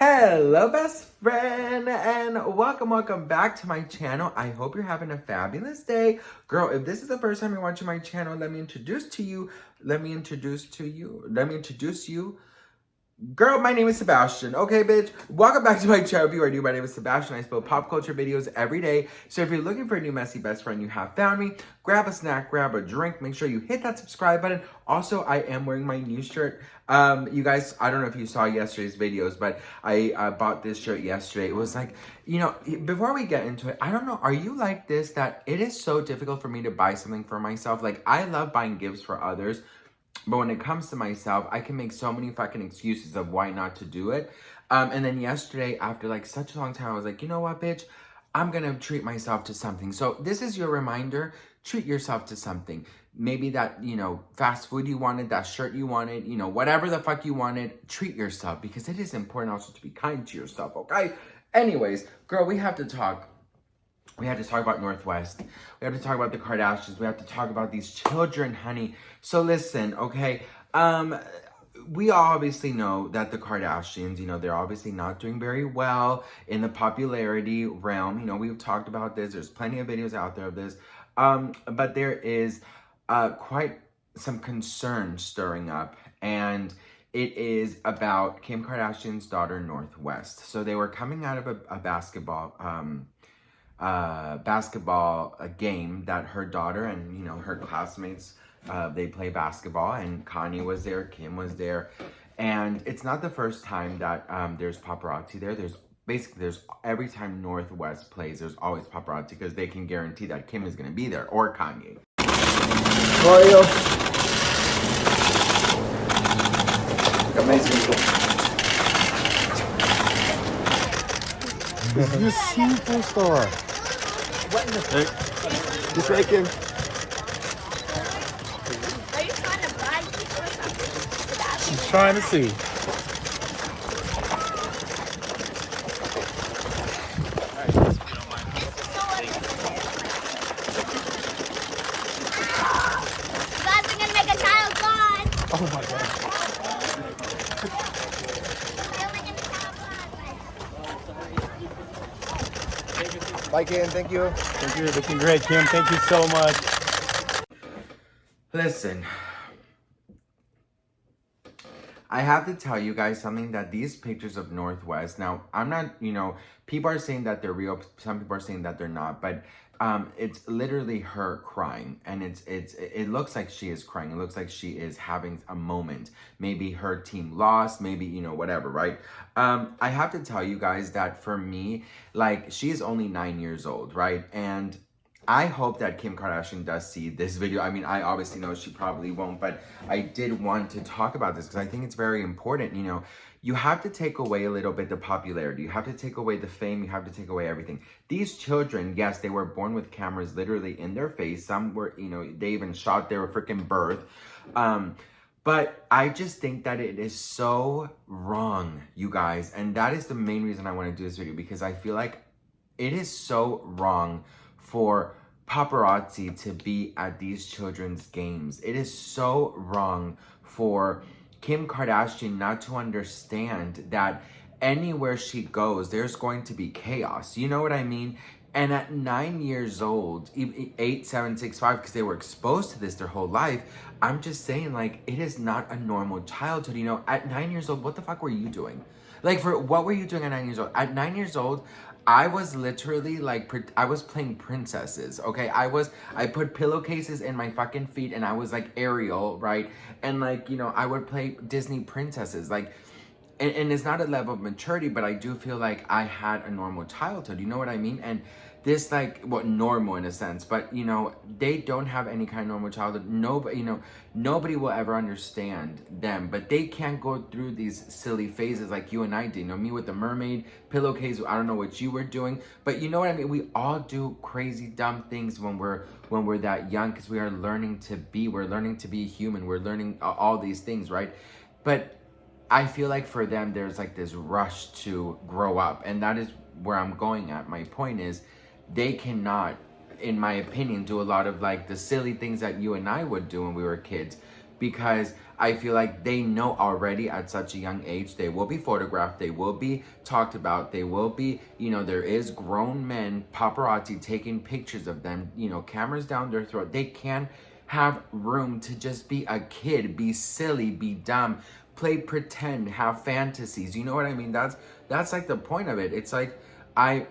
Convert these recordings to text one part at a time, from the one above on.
Hello, best friend, and welcome back to my channel. I hope you're having a fabulous day. Girl, if this is the first time you're watching my channel, let me introduce you. Girl, my name is Sebastian. Okay, bitch. Welcome back to my channel. If you are new, my name is Sebastian. I spill pop culture videos every day. So if you're looking for a new messy best friend, you have found me. Grab a snack, grab a drink. Make sure you hit that subscribe button. Also, I am wearing my new shirt. You guys, I don't know if you saw yesterday's videos, but I bought this shirt yesterday. It was like, you know, before we get into it, I don't know, are you like this, that it is so difficult for me to buy something for myself? Like, I love buying gifts for others, but when it comes to myself, I can make so many fucking excuses of why not to do it. And then yesterday, after like such a long time, I was like, you know what, bitch? I'm gonna treat myself to something. So this is your reminder, treat yourself to something. Maybe that, you know, fast food you wanted, that shirt you wanted, you know, whatever the fuck you wanted, treat yourself, because it is important also to be kind to yourself, okay? Anyways, girl, we have to talk. We have to talk about Northwest. We have to talk about the Kardashians. We have to talk about these children, honey. So listen, okay? We obviously know that the Kardashians, you know, they're obviously not doing very well in the popularity realm. You know, we've talked about this. There's plenty of videos out there of this. But there is quite some concern stirring up. And it is about Kim Kardashian's daughter, Northwest. So they were coming out of a basketball game that her daughter and, you know, her classmates, they play basketball, and Kanye was there, Kim was there, and it's not the first time that there's paparazzi there. There's every time Northwest plays, there's always paparazzi, because they can guarantee that Kim is going to be there, or Kanye. Mario. Amazing. This is a superstar. What in the heck? Just making. Are you trying to bribe people or something? She's trying to see. You guys are gonna make a child blind. Oh my god. You're making a child blind. Bye, Kim. Thank you. Thank you. Looking great, Kim. Thank you so much. Listen, I have to tell you guys something, that these pictures of Northwest, now, I'm not, you know, people are saying that they're real, some people are saying that they're not, but it's literally her crying, and it looks like she is crying. It looks like she is having a moment. Maybe her team lost, maybe, you know, whatever, right? I have to tell you guys that for me, like, she is only 9 years old, right? And I hope that Kim Kardashian does see this video. I mean, I obviously know she probably won't, but I did want to talk about this because I think it's very important. You know, you have to take away a little bit the popularity. You have to take away the fame. You have to take away everything. These children, yes, they were born with cameras literally in their face. Some were, you know, they even shot their freaking birth. But I just think that it is so wrong, you guys. And that is the main reason I want to do this video, because I feel like it is so wrong for paparazzi to be at these children's games. It is so wrong for Kim Kardashian not to understand that anywhere she goes, there's going to be chaos. You know what I mean? And at 9 years old, 8, 7, 6, 5, because they were exposed to this their whole life, I'm just saying, like, it is not a normal childhood. You know, at 9 years old, what the fuck were you doing? Like, what were you doing at 9 years old? At 9 years old, I was literally like, I was playing princesses, okay? I put pillowcases in my fucking feet, and I was like Ariel, right? And like, you know, I would play Disney princesses, like, and it's not a level of maturity, but I do feel like I had a normal childhood, you know what I mean? And this, like, well, normal in a sense, but, you know, they don't have any kind of normal childhood. Nobody, you know, nobody will ever understand them, but they can't go through these silly phases like you and I did. You know, me with the mermaid, pillowcase, I don't know what you were doing, but you know what I mean? We all do crazy, dumb things when we're that young, because we are learning to be, we're learning to be human, we're learning all these things, right? But I feel like for them, there's like this rush to grow up, and that is where I'm going at. My point is, they cannot, in my opinion, do a lot of like the silly things that you and I would do when we were kids, because I feel like they know already at such a young age, they will be photographed, they will be talked about, they will be, there is grown men, paparazzi taking pictures of them, cameras down their throat. They can't have room to just be a kid, be silly, be dumb, play pretend, have fantasies. You know what I mean? That's like the point of it. It's like, I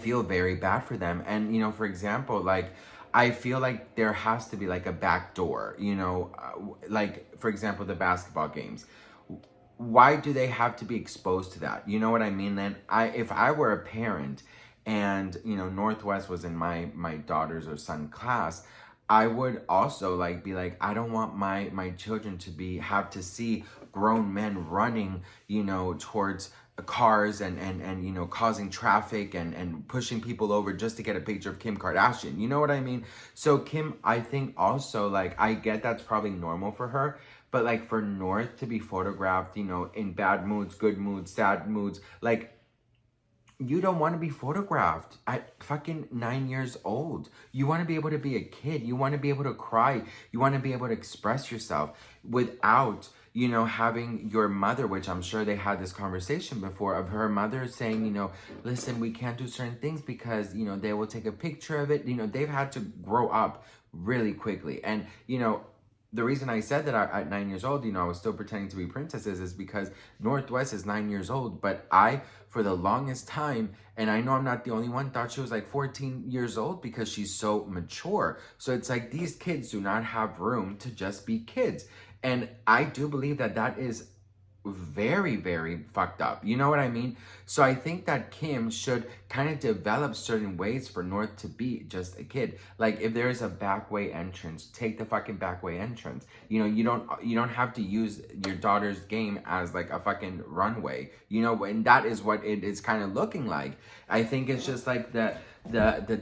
feel very bad for them. And, for example, like, I feel like there has to be like a back door, like, for example, the basketball games. Why do they have to be exposed to that? You know what I mean? Then if I were a parent and, Northwest was in my daughter's or son class, I would also like be like, I don't want my children to have to see grown men running, towards cars and causing traffic and pushing people over just to get a picture of Kim Kardashian. You know what I mean? So Kim, I think also, like, I get that's probably normal for her, but like for North to be photographed, in bad moods, good moods, sad moods, like, you don't want to be photographed at fucking 9 years old. You want to be able to be a kid. You want to be able to cry. You want to be able to express yourself without, having your mother, which I'm sure they had this conversation before, of her mother saying, listen, we can't do certain things because, they will take a picture of it. They've had to grow up really quickly. And, the reason I said that at 9 years old, I was still pretending to be princesses is because Northwest is 9 years old. But I, for the longest time, and I know I'm not the only one, thought she was like 14 years old because she's so mature. So it's like these kids do not have room to just be kids. And I do believe that that is very, very fucked up. You know what I mean? So I think that Kim should kind of develop certain ways for North to be just a kid. Like, if there is a back way entrance, take the fucking back way entrance. You don't have to use your daughter's game as like a fucking runway. And that is what it is kind of looking like. I think it's just like the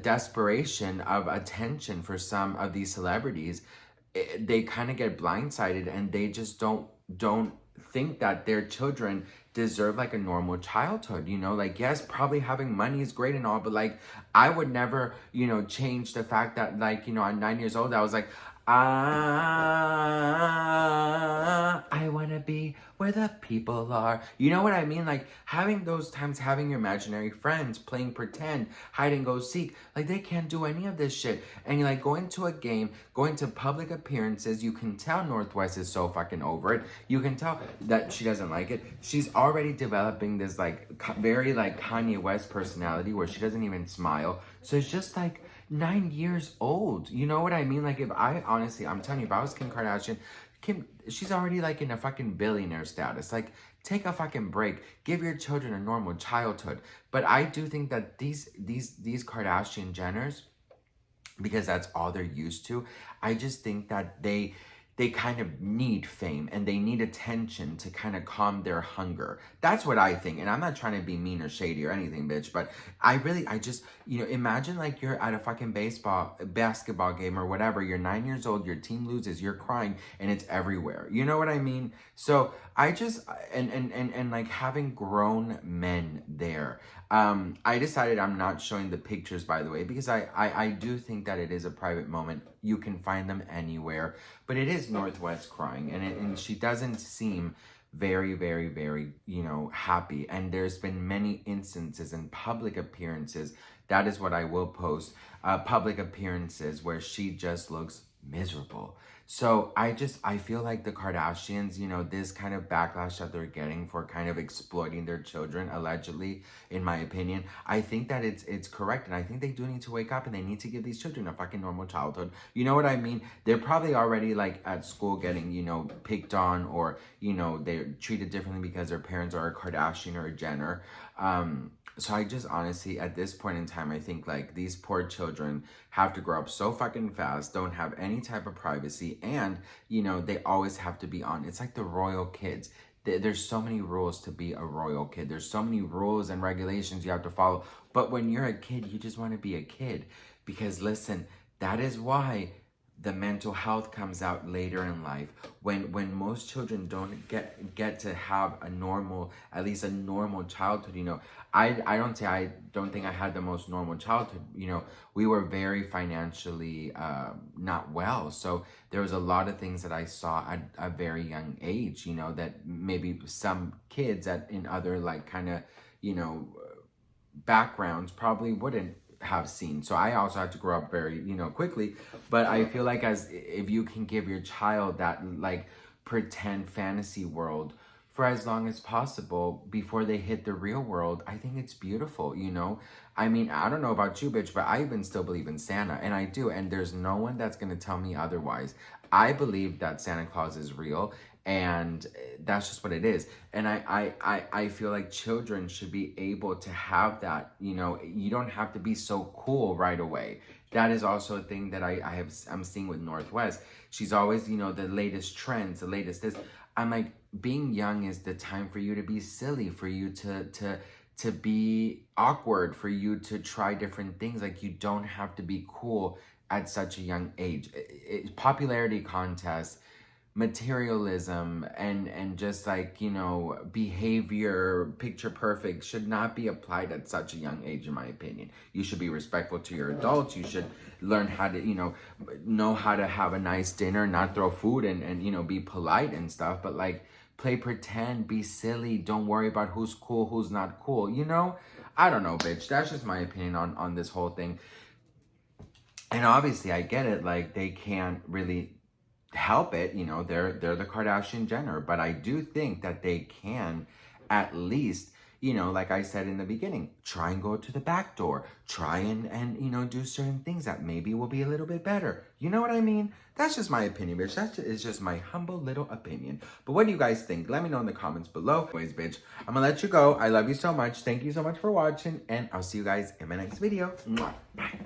desperation of attention for some of these celebrities. They kind of get blindsided and they just don't think that their children deserve like a normal childhood. Like, yes, probably having money is great and all, but like, I would never, change the fact that, like, at 9 years old, I was like, I want to be where the people are. You know what I mean? Like, having those times, having your imaginary friends, playing pretend, hide and go seek, like, they can't do any of this shit. And you're like going to a game, going to public appearances, you can tell Northwest is so fucking over it. You can tell that she doesn't like it. She's already developing this like very like Kanye West personality where she doesn't even smile. So it's just like 9 years old. You know what I mean? Like, I'm telling you, if I was Kim Kardashian, she's already like in a fucking billionaire status. Like, take a fucking break. Give your children a normal childhood. But I do think that these Kardashian Jenners, because that's all they're used to, I just think that they kind of need fame and they need attention to kind of calm their hunger. That's what I think. And I'm not trying to be mean or shady or anything, bitch, but I just, imagine like you're at a fucking basketball game or whatever. You're 9 years old, your team loses, you're crying, and it's everywhere. You know what I mean? So I just, and like having grown men there, I decided I'm not showing the pictures, by the way, because I do think that it is a private moment. You can find them anywhere, but it is Northwest crying, and she doesn't seem very, very, very, happy. And there's been many instances in public appearances, that is what I will post, public appearances where she just looks miserable. So I feel like the Kardashians, this kind of backlash that they're getting for kind of exploiting their children, allegedly, in my opinion, I think that it's correct. And I think they do need to wake up and they need to give these children a fucking normal childhood. You know what I mean? They're probably already like at school getting, picked on, or, they're treated differently because their parents are a Kardashian or a Jenner. So I just honestly, at this point in time, I think like these poor children have to grow up so fucking fast, don't have any type of privacy, and, they always have to be on. It's like the royal kids. There's so many rules to be a royal kid. There's so many rules and regulations you have to follow. But when you're a kid, you just want to be a kid. Because listen, that is why the mental health comes out later in life, when most children don't get to have a normal, at least a normal childhood. You know, I don't think I had the most normal childhood. You know, we were very financially not well, so there was a lot of things that I saw at a very young age, you know, that maybe some kids in other like kind of, you know, backgrounds probably wouldn't have seen. So I also had to grow up very, you know, quickly. But I feel like if you can give your child that like pretend fantasy world for as long as possible before they hit the real world, I think it's beautiful, you know? I mean, I don't know about you, bitch, but I even still believe in Santa, and I do, and there's no one that's gonna tell me otherwise. I believe that Santa Claus is real, and that's just what it is. And I feel like children should be able to have that, you know. You don't have to be so cool right away. That is also a thing that I'm seeing with Northwest. She's always, you know, the latest trends, the latest this. I'm like, being young is the time for you to be silly, for you to be awkward, for you to try different things. Like, you don't have to be cool at such a young age. Popularity contests, materialism, and just like, you know, behavior, picture perfect should not be applied at such a young age, in my opinion. You should be respectful to your adults. You should learn how to, you know how to have a nice dinner, not throw food, and you know, be polite and stuff, but like, play pretend, be silly, don't worry about who's cool, who's not cool, you know? I don't know, bitch. That's just my opinion on this whole thing. And obviously I get it, like, they can't really help it, you know, they're the Kardashian Jenner, but I do think that they can at least, you know, like I said in the beginning, try and go to the back door, try and you know, do certain things that maybe will be a little bit better. You know what I mean? That's just my opinion, bitch. It's just my humble little opinion. But what do you guys think? Let me know in the comments below. Anyways, bitch, I'm gonna let you go. I love you so much. Thank you so much for watching, and I'll see you guys in my next video. Mwah. Bye.